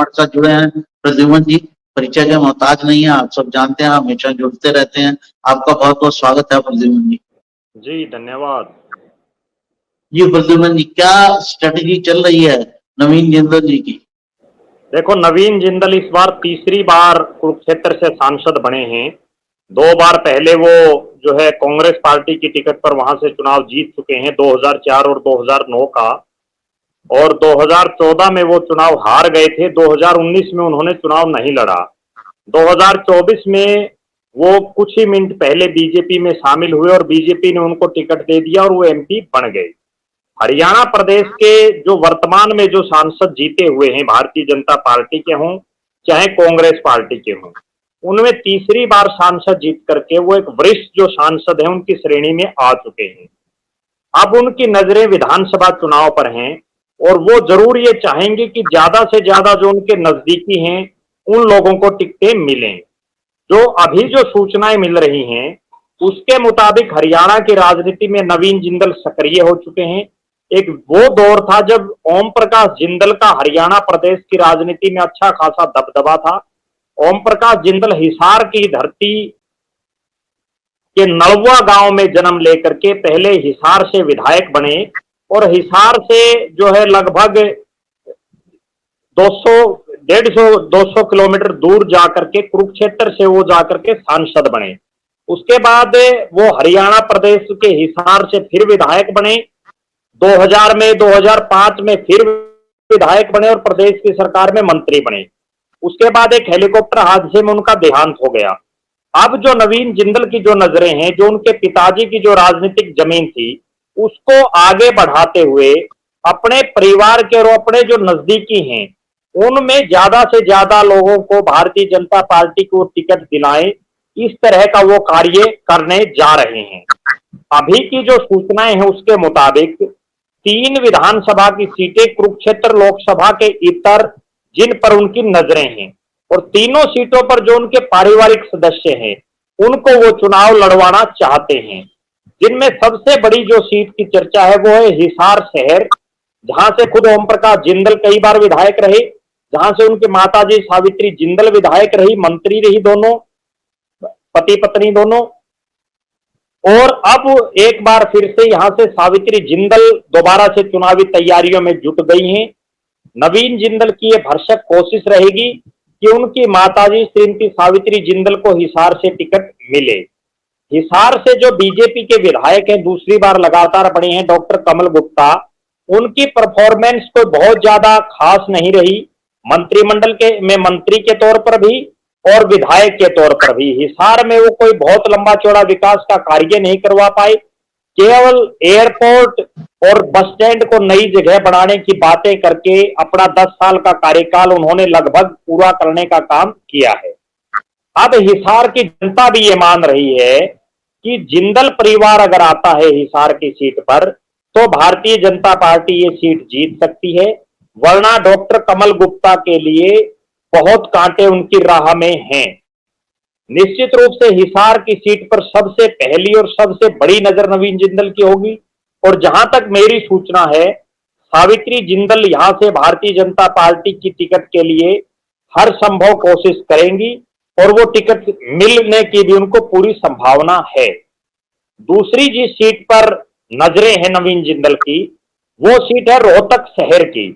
हमारे साथ जुड़े हैं प्रद्युमन जी, परिचय के मोहताज नहीं है, आप सब जानते हैं, हमेशा जुड़ते रहते हैं। आपका बहुत बहुत स्वागत है प्रद्युमन जी। जी धन्यवाद। जी प्रद्युमन जी, क्या स्ट्रेटेजी चल रही है नवीन जिंदल जी की? देखो, नवीन जिंदल इस बार तीसरी बार कुरुक्षेत्र से सांसद बने हैं। 2 बार पहले वो जो है कांग्रेस पार्टी की टिकट पर वहां से चुनाव जीत चुके हैं, 2004 और 2009 का। और 2014 में वो चुनाव हार गए थे। 2019 में उन्होंने चुनाव नहीं लड़ा। 2024 में वो कुछ ही मिनट पहले बीजेपी में शामिल हुए और बीजेपी ने उनको टिकट दे दिया और वो एमपी बन गए। हरियाणा प्रदेश के जो वर्तमान में जो सांसद जीते हुए हैं, भारतीय जनता पार्टी के हों चाहे कांग्रेस पार्टी के हों, उनमें तीसरी बार सांसद जीत करके वो एक वरिष्ठ जो सांसद हैं उनकी श्रेणी में आ चुके हैं। अब उनकी नजरें विधानसभा चुनाव पर हैं और वो जरूर ये चाहेंगे कि ज्यादा से ज्यादा जो उनके नजदीकी हैं उन लोगों को टिकटें मिलें। जो अभी जो सूचनाएं मिल रही हैं उसके मुताबिक हरियाणा की राजनीति में नवीन जिंदल सक्रिय हो चुके हैं। एक वो दौर था जब ओम प्रकाश जिंदल का हरियाणा प्रदेश की राजनीति में अच्छा खासा दबदबा था। ओम प्रकाश जिंदल हिसार की धरती के नलवा गांव में जन्म लेकर के पहले हिसार से विधायक बने और हिसार से जो है लगभग 200 150 200 किलोमीटर दूर जाकर के कुरुक्षेत्र से वो जाकर के सांसद बने। उसके बाद वो हरियाणा प्रदेश के हिसार से फिर विधायक बने। 2000 में 2005 में फिर विधायक बने और प्रदेश की सरकार में मंत्री बने। उसके बाद एक हेलीकॉप्टर हादसे में उनका देहांत हो गया। अब जो नवीन जिंदल की जो नजरें हैं, जो उनके पिताजी की जो राजनीतिक जमीन थी उसको आगे बढ़ाते हुए अपने परिवार के और अपने जो नजदीकी हैं उनमें ज्यादा से ज्यादा लोगों को भारतीय जनता पार्टी को टिकट दिलाएं, इस तरह का वो कार्य करने जा रहे हैं। अभी की जो सूचनाएं हैं उसके मुताबिक 3 विधानसभा की सीटें कुरुक्षेत्र लोकसभा के इतर जिन पर उनकी नजरें हैं और तीनों सीटों पर जो उनके पारिवारिक सदस्य हैं उनको वो चुनाव लड़वाना चाहते हैं। जिनमें सबसे बड़ी जो सीट की चर्चा है वो है हिसार शहर, जहां से खुद ओम प्रकाश जिंदल कई बार विधायक रहे, जहां से उनकी माताजी सावित्री जिंदल विधायक रही, मंत्री रही, दोनों पति पत्नी दोनों। और अब एक बार फिर से यहां से सावित्री जिंदल दोबारा से चुनावी तैयारियों में जुट गई हैं। नवीन जिंदल की यह भरसक कोशिश रहेगी कि उनकी माताजी श्रीमती सावित्री जिंदल को हिसार से टिकट मिले। हिसार से जो बीजेपी के विधायक हैं, दूसरी बार लगातार बने हैं, डॉक्टर कमल गुप्ता, उनकी परफॉर्मेंस कोई बहुत ज्यादा खास नहीं रही। मंत्रिमंडल के में मंत्री के तौर पर भी और विधायक के तौर पर भी हिसार में वो कोई बहुत लंबा चौड़ा विकास का कार्य नहीं करवा पाए। केवल एयरपोर्ट और बस स्टैंड को नई जगह बनाने की बातें करके अपना 10 साल का कार्यकाल उन्होंने लगभग पूरा करने का काम किया है। अब हिसार की जनता भी ये मान रही है कि जिंदल परिवार अगर आता है हिसार की सीट पर तो भारतीय जनता पार्टी ये सीट जीत सकती है, वरना डॉक्टर कमल गुप्ता के लिए बहुत कांटे उनकी राह में हैं। निश्चित रूप से हिसार की सीट पर सबसे पहली और सबसे बड़ी नजर नवीन जिंदल की होगी और जहां तक मेरी सूचना है सावित्री जिंदल यहां से भारतीय जनता पार्टी की टिकट के लिए हर संभव कोशिश करेंगी और वो टिकट मिलने की भी उनको पूरी संभावना है। दूसरी जिस सीट पर नजरें हैं नवीन जिंदल की वो सीट है रोहतक शहर की।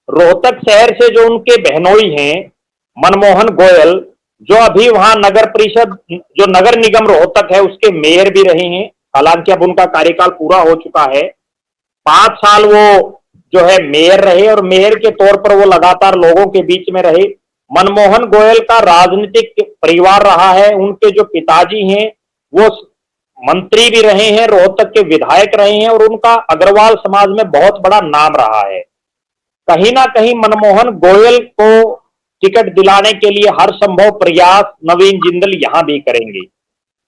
रोहतक शहर से जो उनके बहनोई हैं मनमोहन गोयल, जो अभी वहां नगर परिषद जो नगर निगम रोहतक है उसके मेयर भी रहे हैं, हालांकि अब उनका कार्यकाल पूरा हो चुका है। 5 साल वो जो है मेयर रहे और मेयर के तौर पर वो लगातार लोगों के बीच में रहे। मनमोहन गोयल का राजनीतिक परिवार रहा है, उनके जो पिताजी हैं वो मंत्री भी रहे हैं, रोहतक के विधायक रहे हैं और उनका अग्रवाल समाज में बहुत बड़ा नाम रहा है। कहीं ना कहीं मनमोहन गोयल को टिकट दिलाने के लिए हर संभव प्रयास नवीन जिंदल यहां भी करेंगे।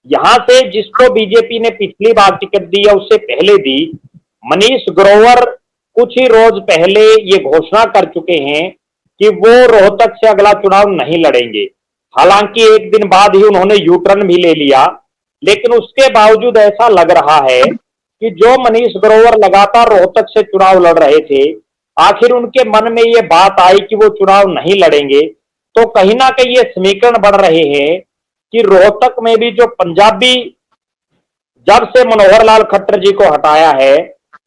यहां से जिसको बीजेपी ने पिछली बार टिकट दी या उससे पहले दी, मनीष ग्रोवर कुछ ही रोज पहले ये घोषणा कर चुके हैं कि वो रोहतक से अगला चुनाव नहीं लड़ेंगे। हालांकि एक दिन बाद ही उन्होंने यू टर्न भी ले लिया, लेकिन उसके बावजूद ऐसा लग रहा है कि जो मनीष ग्रोवर लगातार रोहतक से चुनाव लड़ रहे थे आखिर उनके मन में ये बात आई कि वो चुनाव नहीं लड़ेंगे, तो कहीं ना कहीं ये समीकरण बढ़ रहे हैं कि रोहतक में भी जो पंजाबी, जब से मनोहर लाल खट्टर जी को हटाया है,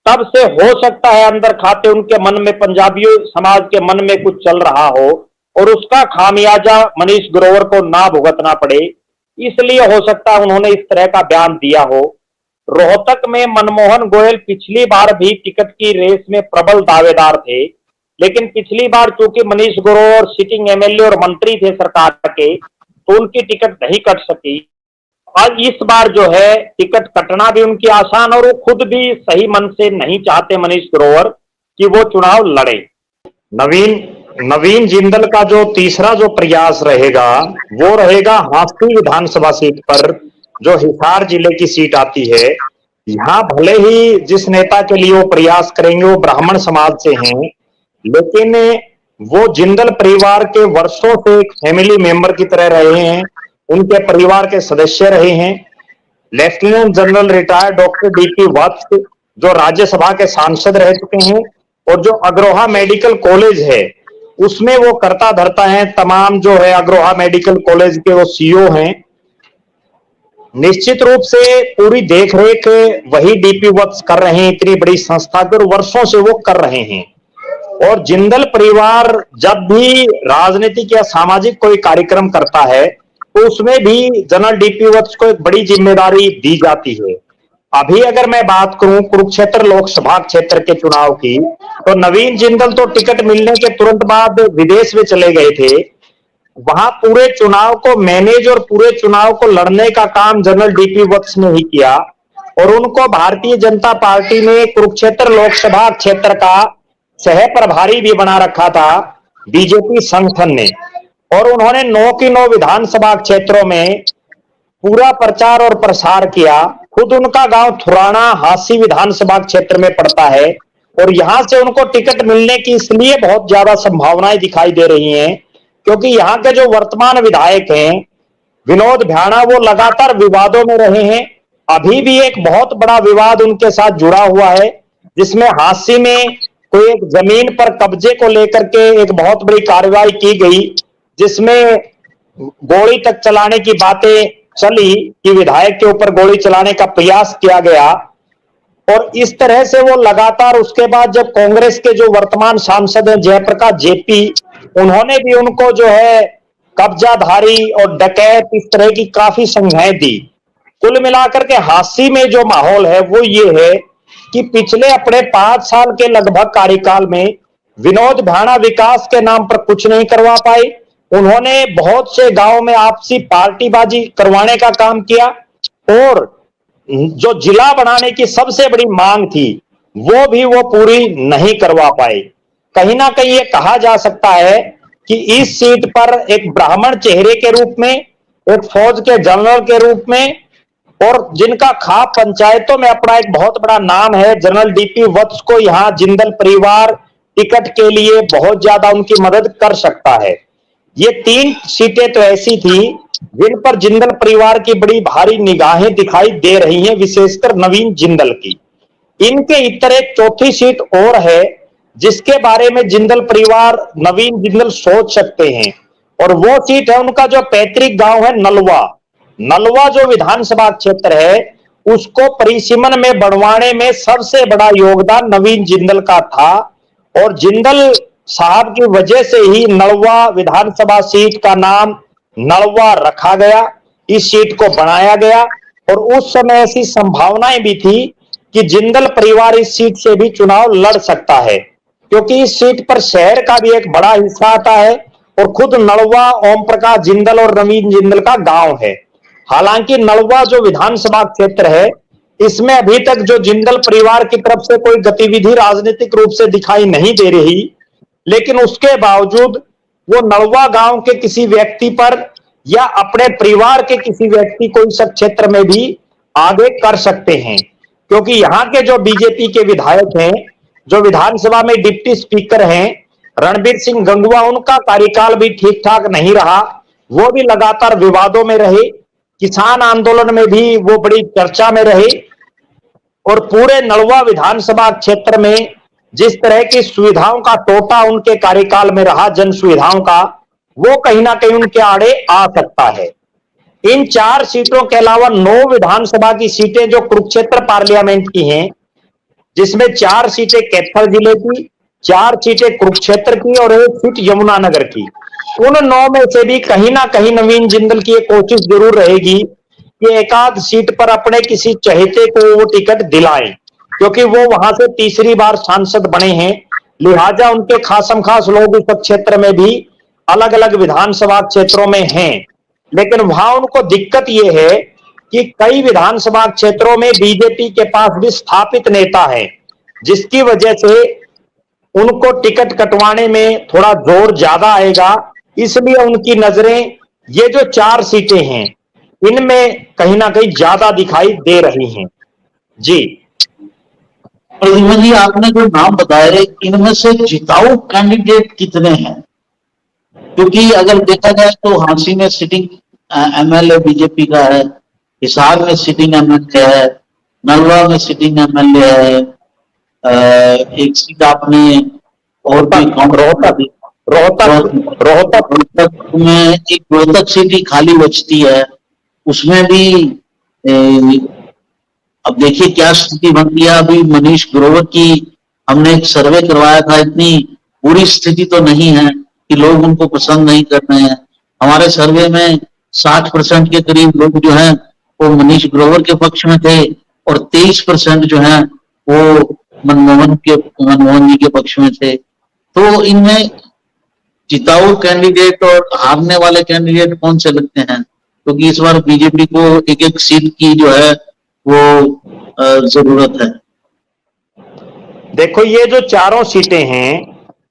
तब से हो सकता है अंदर खाते उनके मन में, पंजाबी समाज के मन में कुछ चल रहा हो और उसका खामियाजा मनीष ग्रोवर को ना भुगतना पड़े, इसलिए हो सकता है उन्होंने इस तरह का बयान दिया हो। रोहतक में मनमोहन गोयल पिछली बार भी टिकट की रेस में प्रबल दावेदार थे, लेकिन पिछली बार चूंकि मनीष ग्रोवर सिटिंग एमएलए और मंत्री थे सरकार के, तो उनकी टिकट नहीं कट सकी। और इस बार जो है टिकट कटना भी उनकी आसान, और वो खुद भी सही मन से नहीं चाहते मनीष ग्रोवर कि वो चुनाव लड़े। नवीन जिंदल का जो तीसरा जो प्रयास रहेगा वो रहेगा हांसी विधानसभा सीट पर, जो हिसार जिले की सीट आती है। यहाँ भले ही जिस नेता के लिए वो प्रयास करेंगे वो ब्राह्मण समाज से हैं, लेकिन वो जिंदल परिवार के वर्षों से एक फैमिली मेंबर की तरह रहे हैं, उनके परिवार के सदस्य रहे हैं। Lieutenant general retired doctor DP Vats जो राज्यसभा के सांसद रह चुके हैं, और जो अग्रोहा मेडिकल कॉलेज है उसमें वो करता धरता है, तमाम जो है अग्रोहा मेडिकल कॉलेज के वो सीईओ हैं। निश्चित रूप से पूरी देखरेख वही डीपी वत्स कर रहे हैं, इतनी बड़ी संस्था के, और वर्षों से वो कर रहे हैं। और जिंदल परिवार जब भी राजनीतिक या सामाजिक कोई कार्यक्रम करता है तो उसमें भी जनरल डीपी वत्स को एक बड़ी जिम्मेदारी दी जाती है। अभी अगर मैं बात करूं कुरुक्षेत्र लोकसभा क्षेत्र के चुनाव की, तो नवीन जिंदल तो टिकट मिलने के तुरंत बाद विदेश में चले गए थे। वहां पूरे चुनाव को मैनेज और पूरे चुनाव को लड़ने का काम जनरल डीपी वत्स ने ही किया, और उनको भारतीय जनता पार्टी ने कुरुक्षेत्र लोकसभा क्षेत्र का सह प्रभारी भी बना रखा था बीजेपी संगठन ने। और उन्होंने 9 की 9 विधानसभा क्षेत्रों में पूरा प्रचार और प्रसार किया। खुद उनका गांव थुराना हांसी विधानसभा क्षेत्र में पड़ता है, और यहां से उनको टिकट मिलने की इसलिए बहुत ज्यादा संभावनाएं दिखाई दे रही हैं क्योंकि यहाँ के जो वर्तमान विधायक हैं विनोद भ्याणा, वो लगातार विवादों में रहे हैं। अभी भी एक बहुत बड़ा विवाद उनके साथ जुड़ा हुआ है, जिसमें हांसी में कोई एक जमीन पर कब्जे को लेकर के एक बहुत बड़ी कार्रवाई की गई, जिसमें गोली तक चलाने की बातें चली कि विधायक के ऊपर गोली चलाने का प्रयास किया गया। और इस तरह से वो लगातार, उसके बाद जब कांग्रेस के जो वर्तमान सांसद हैं जयप्रकाश जेपी, उन्होंने भी उनको जो है कब्जाधारी और डकैत इस तरह की काफी संज्ञाएं दी। कुल मिलाकर के हांसी में जो माहौल है वो ये है कि पिछले अपने 5 साल के लगभग कार्यकाल में विनोद भ्याणा विकास के नाम पर कुछ नहीं करवा पाए। उन्होंने बहुत से गांव में आपसी पार्टीबाजी करवाने का काम किया, और जो जिला बनाने की सबसे बड़ी मांग थी वो पूरी नहीं करवा पाए। कहीं ना कहीं ये कहा जा सकता है कि इस सीट पर एक ब्राह्मण चेहरे के रूप में, एक फौज के जनरल के रूप में, और जिनका खाप पंचायतों में अपना एक बहुत बड़ा नाम है, जनरल डीपी वत्स को यहां जिंदल परिवार टिकट के लिए बहुत ज्यादा उनकी मदद कर सकता है। ये 3 सीटें तो ऐसी थी जिन पर जिंदल परिवार की बड़ी भारी निगाहें दिखाई दे रही हैं, विशेषकर नवीन जिंदल की। इनके इतर एक चौथी सीट और है जिसके बारे में जिंदल परिवार, नवीन जिंदल सोच सकते हैं, और वो सीट है उनका जो पैतृक गांव है नलवा। नलवा जो विधानसभा क्षेत्र है उसको परिसीमन में बढ़वाने में सबसे बड़ा योगदान नवीन जिंदल का था, और जिंदल साहब की वजह से ही नलवा विधानसभा सीट का नाम नलवा रखा गया, इस सीट को बनाया गया। और उस समय ऐसी संभावनाएं भी थी कि जिंदल परिवार इस सीट से भी चुनाव लड़ सकता है, क्योंकि इस सीट पर शहर का भी एक बड़ा हिस्सा आता है, और खुद नलवा ओम प्रकाश जिंदल और नवीन जिंदल का गांव है। हालांकि नलवा जो विधानसभा क्षेत्र है इसमें अभी तक जो जिंदल परिवार की तरफ से कोई गतिविधि राजनीतिक रूप से दिखाई नहीं दे रही, लेकिन उसके बावजूद वो नलवा गांव के किसी व्यक्ति पर या अपने परिवार के किसी व्यक्ति को इस क्षेत्र में भी आगे कर सकते हैं, क्योंकि यहाँ के जो बीजेपी के विधायक हैं, जो विधानसभा में डिप्टी स्पीकर हैं रणबीर सिंह गंगवा, उनका कार्यकाल भी ठीक ठाक नहीं रहा, वो भी लगातार विवादों में रहे, किसान आंदोलन में भी वो बड़ी चर्चा में रहे, और पूरे नलवा विधानसभा क्षेत्र में जिस तरह की सुविधाओं का टोटा उनके कार्यकाल में रहा, जन सुविधाओं का, वो कहीं ना कहीं उनके आड़े आ सकता है। इन 4 सीटों के अलावा 9 विधानसभा की सीटें जो कुरुक्षेत्र पार्लियामेंट की हैं, जिसमें 4 सीटें कैथल जिले की, 4 सीटें कुरुक्षेत्र की और 1 सीट यमुनानगर की। उन 9 में से भी कहीं ना कहीं नवीन जिंदल की एक कोशिश जरूर रहेगी कि एकाध सीट पर अपने किसी चहेते को वो टिकट दिलाएं, क्योंकि वो वहां से तीसरी बार सांसद बने हैं। लिहाजा उनके खासम खास लोग उस क्षेत्र में भी अलग अलग विधानसभा क्षेत्रों में हैं, लेकिन वहां उनको दिक्कत ये है कि कई विधानसभा क्षेत्रों में बीजेपी के पास भी स्थापित नेता है, जिसकी वजह से उनको टिकट कटवाने में थोड़ा जोर ज्यादा आएगा। इसलिए उनकी नजरें ये जो 4 सीटें हैं इनमें कहीं ना कहीं ज्यादा दिखाई दे रही हैं। जी प्रद्युमन जी, आपने जो नाम बताए इनमें से जिताऊ कैंडिडेट कितने हैं? क्योंकि अगर देखा जाए तो हांसी में सिटिंग एमएलए बीजेपी का है, हिसार में सिटिंग एमएलए है, नलवा में सिटिंग एमएलए है, एक सीट आपने और भी रोहतक में एक रोहतक सीट ही खाली बचती है, उसमें भी अब देखिए क्या स्थिति बनती है। अभी मनीष ग्रोवर की हमने एक सर्वे करवाया था, इतनी बुरी स्थिति तो नहीं है कि लोग उनको पसंद नहीं कर रहे हैं। हमारे सर्वे में 60% के करीब लोग जो हैं वो मनीष ग्रोवर के पक्ष में थे और 23% जो हैं वो मनमोहन जी के पक्ष में थे। तो इनमें जिताऊ कैंडिडेट और हारने वाले कैंडिडेट कौन से लगते हैं? क्योंकि इस बार बीजेपी को एक एक सीट की जो है वो जरूरत है। देखो, ये जो 4 सीटें हैं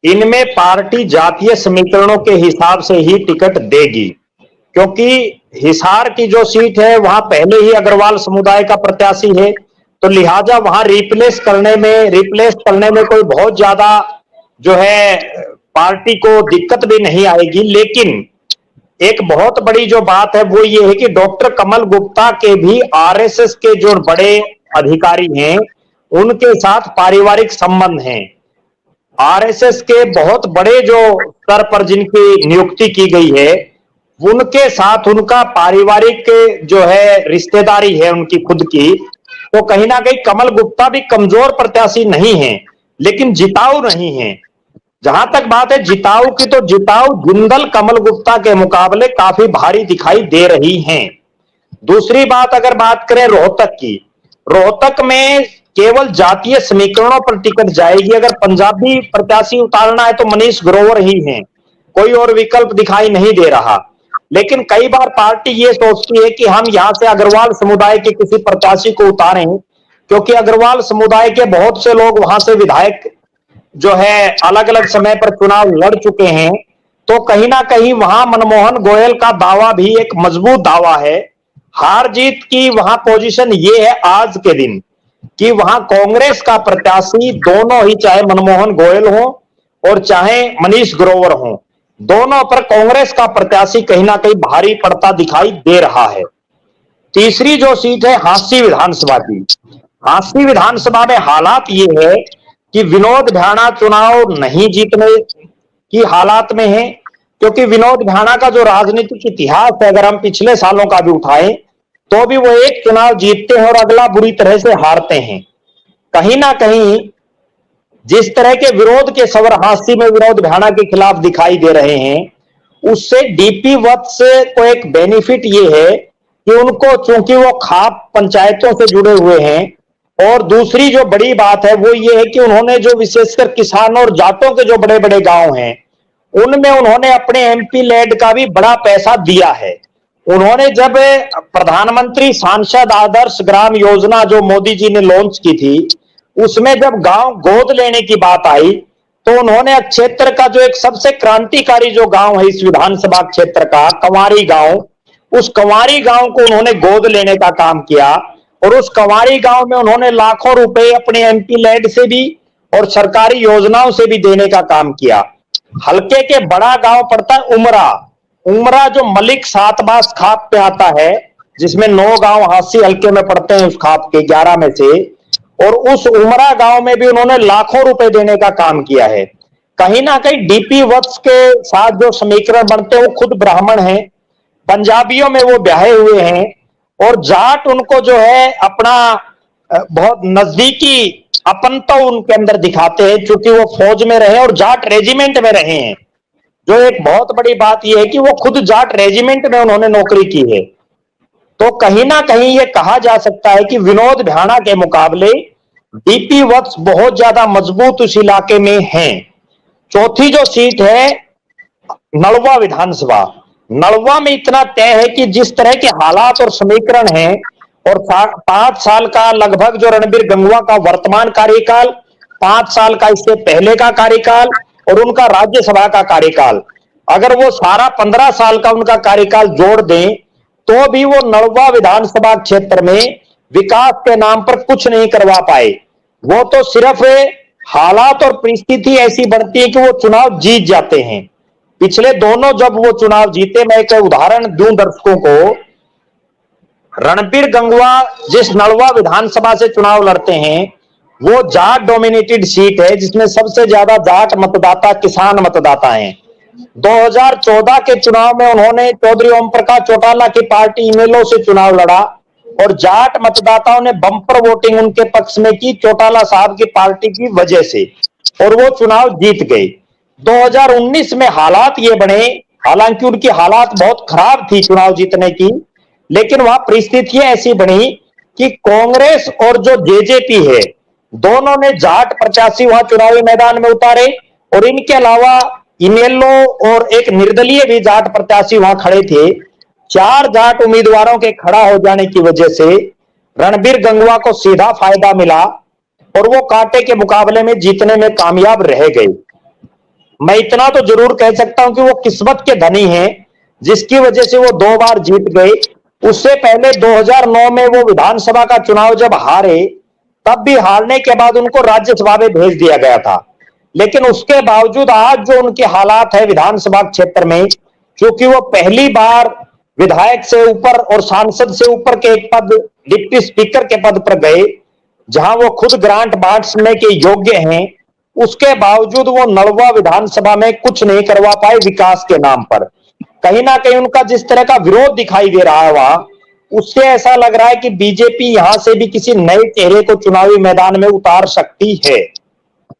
इनमें पार्टी जातीय समीकरणों के हिसाब से ही टिकट देगी, क्योंकि हिसार की जो सीट है वहां पहले ही अग्रवाल समुदाय का प्रत्याशी है, तो लिहाजा वहां रिप्लेस करने में कोई बहुत ज्यादा जो है पार्टी को दिक्कत भी नहीं आएगी। लेकिन एक बहुत बड़ी जो बात है वो ये है कि डॉक्टर कमल गुप्ता के भी आरएसएस के जो बड़े अधिकारी हैं उनके साथ पारिवारिक संबंध हैं। आरएसएस के बहुत बड़े जो स्तर पर जिनकी नियुक्ति की गई है उनके साथ उनका पारिवारिक जो है रिश्तेदारी है उनकी खुद की, तो कहीं ना कहीं कमल गुप्ता भी कमजोर प्रत्याशी नहीं है, लेकिन जिताऊ नहीं है। जहां तक बात है जिताऊ की, तो जिताऊ जिंदल कमल गुप्ता के मुकाबले काफी भारी दिखाई दे रही हैं। दूसरी बात, अगर बात करें रोहतक की, रोहतक में केवल जातीय समीकरणों पर टिकट जाएगी। अगर पंजाबी प्रत्याशी उतारना है तो मनीष ग्रोवर ही हैं, कोई और विकल्प दिखाई नहीं दे रहा। लेकिन कई बार पार्टी ये सोचती है कि हम यहां से अग्रवाल समुदाय के किसी प्रत्याशी को उतारें, क्योंकि अग्रवाल समुदाय के बहुत से लोग वहां से विधायक जो है अलग अलग समय पर चुनाव लड़ चुके हैं, तो कहीं ना कहीं वहां मनमोहन गोयल का दावा भी एक मजबूत दावा है। हार जीत की वहां पोजीशन ये है आज के दिन कि वहां कांग्रेस का प्रत्याशी दोनों ही, चाहे मनमोहन गोयल हो और चाहे मनीष ग्रोवर हो, दोनों पर कांग्रेस का प्रत्याशी कहीं ना कहीं भारी पड़ता दिखाई दे रहा है। तीसरी जो सीट है हांसी विधानसभा की, हांसी विधानसभा में हालात ये है कि विनोद भाना चुनाव नहीं जीतने की हालात में है, क्योंकि विनोद भाना का जो राजनीतिक इतिहास है अगर हम पिछले सालों का भी उठाएं तो भी वो एक चुनाव जीतते हैं और अगला बुरी तरह से हारते हैं। कहीं ना कहीं जिस तरह के विरोध के सवर हांसी में विनोद भाना के खिलाफ दिखाई दे रहे हैं, उससे डीपी वत्स को एक बेनिफिट ये है कि उनको, चूंकि वो खाप पंचायतों से जुड़े हुए हैं, और दूसरी जो बड़ी बात है वो ये है कि उन्होंने जो विशेषकर किसानों और जाटों के जो बड़े बड़े गांव हैं उनमें उन्होंने अपने एमपी लेड का भी बड़ा पैसा दिया है। उन्होंने जब प्रधानमंत्री सांसद आदर्श ग्राम योजना जो मोदी जी ने लॉन्च की थी, उसमें जब गांव गोद लेने की बात आई तो उन्होंने क्षेत्र का जो एक सबसे क्रांतिकारी जो गांव है इस विधानसभा क्षेत्र का, कंवारी गांव, उस कंवारी गांव को उन्होंने गोद लेने का काम किया और उस कंवारी गांव में उन्होंने लाखों रुपए अपने एमपी लेड से भी और सरकारी योजनाओं से भी देने का काम किया। हल्के के बड़ा गांव पड़ता है उमरा जो मलिक सातबास खाप पे आता है, जिसमें 9 गांव हांसी हल्के में पड़ते हैं, उस खाप के 11 में से और उस उमरा गांव में भी उन्होंने लाखों रुपए देने का काम किया है। कहीं ना कहीं डीपी वत्स के साथ जो समीकरण बनते हैं वो खुद ब्राह्मण हैं, पंजाबियों में वो ब्याहे हुए हैं, और जाट उनको जो है अपना बहुत नजदीकी अपनता उनके अंदर दिखाते हैं, क्योंकि वो फौज में रहे और जाट रेजिमेंट में रहे हैं। जो एक बहुत बड़ी बात यह है कि वो खुद जाट रेजिमेंट में उन्होंने नौकरी की है। तो कहीं ना कहीं ये कहा जा सकता है कि विनोद भ्याणा के मुकाबले डीपी वत्स बहुत ज्यादा मजबूत उस इलाके में हैं। चौथी जो सीट है नलवा विधानसभा, नलवा में इतना तय है कि जिस तरह के हालात और समीकरण हैं, और 5 साल का लगभग जो रणबीर गंगवा का वर्तमान कार्यकाल, 5 साल का इससे पहले का कार्यकाल और उनका राज्यसभा का कार्यकाल, अगर वो सारा 15 साल का उनका कार्यकाल जोड़ दें तो भी वो नलवा विधानसभा क्षेत्र में विकास के नाम पर कुछ नहीं करवा पाए। वो तो सिर्फ हालात और परिस्थिति ऐसी बनती है कि वो चुनाव जीत जाते हैं। पिछले दोनों जब वो चुनाव जीते, मैं एक उदाहरण दूं दर्शकों को, रणबीर गंगवा जिस नलवा विधानसभा से चुनाव लड़ते हैं वो जाट डोमिनेटेड सीट है, जिसमें सबसे ज्यादा जाट मतदाता किसान मतदाता हैं। 2014 के चुनाव में उन्होंने चौधरी ओम प्रकाश चौटाला की पार्टी इनेलो से चुनाव लड़ा और जाट मतदाताओं ने बम्पर वोटिंग उनके पक्ष में की, चौटाला साहब की पार्टी की वजह से, और वो चुनाव जीत गए। 2019 में हालात ये बने, हालांकि उनकी हालात बहुत खराब थी चुनाव जीतने की, लेकिन वहां परिस्थितियां ऐसी बनी कि कांग्रेस और जो जेजेपी है दोनों ने जाट प्रत्याशी वहां चुनावी मैदान में उतारे, और इनके अलावा इनेलो और एक निर्दलीय भी जाट प्रत्याशी वहां खड़े थे। 4 जाट उम्मीदवारों के खड़ा हो जाने की वजह से रणबीर गंगवा को सीधा फायदा मिला और वो कांटे के मुकाबले में जीतने में कामयाब रह गए। मैं इतना तो जरूर कह सकता हूं कि वो किस्मत के धनी हैं, जिसकी वजह से वो 2 बार जीत गए। उससे पहले 2009 में वो विधानसभा का चुनाव जब हारे, तब भी हारने के बाद उनको राज्यसभा में भेज दिया गया था। लेकिन उसके बावजूद आज जो उनके हालात है विधानसभा क्षेत्र में, क्योंकि वो पहली बार विधायक से ऊपर और सांसद से ऊपर के एक पद, डिप्टी स्पीकर के पद पर गए, जहां वो खुद ग्रांट बांटने के योग्य हैं, उसके बावजूद वो नलवा विधानसभा में कुछ नहीं करवा पाए विकास के नाम पर। कहीं ना कहीं उनका जिस तरह का विरोध दिखाई दे रहा है वहां, उससे ऐसा लग रहा है कि बीजेपी यहां से भी किसी नए चेहरे को चुनावी मैदान में उतार सकती है।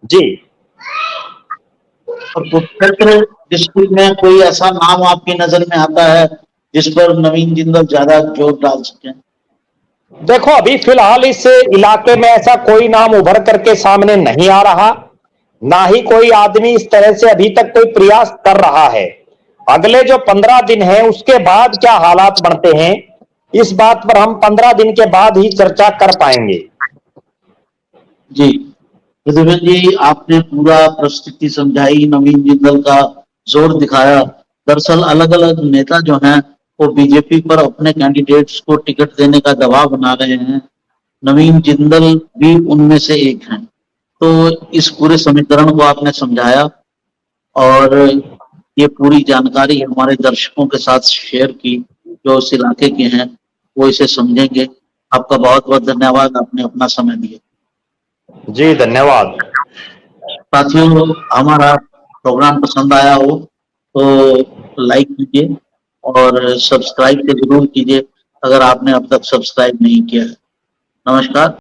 जी। और कुरुक्षेत्र डिस्ट्रिक्ट में कोई ऐसा नाम आपकी नजर में आता है जिस पर नवीन जिंदल ज्यादा जोर डाल सके? देखो, अभी फिलहाल इस इलाके में ऐसा कोई नाम उभर करके सामने नहीं आ रहा, ना ही कोई आदमी इस तरह से अभी तक कोई प्रयास कर रहा है। अगले जो 15 दिन है उसके बाद क्या हालात बनते हैं, इस बात पर हम 15 दिन के बाद ही चर्चा कर पाएंगे। जी प्रतिभा जी, आपने पूरा परिस्थिति समझाई, नवीन जिंदल का जोर दिखाया। दरअसल अलग अलग नेता जो हैं वो बीजेपी पर अपने कैंडिडेट्स को टिकट देने का दबाव बना रहे हैं, नवीन जिंदल भी उनमें से एक हैं। तो इस पूरे समीकरण को आपने समझाया और ये पूरी जानकारी हमारे दर्शकों के साथ शेयर की, जो इस इलाके के हैं वो इसे समझेंगे। आपका बहुत बहुत धन्यवाद, आपने अपना समय दिया। जी धन्यवाद। साथियों, हमारा प्रोग्राम पसंद आया हो तो लाइक कीजिए और सब्सक्राइब तो जरूर कीजिए अगर आपने अब तक सब्सक्राइब नहीं किया है। नमस्कार।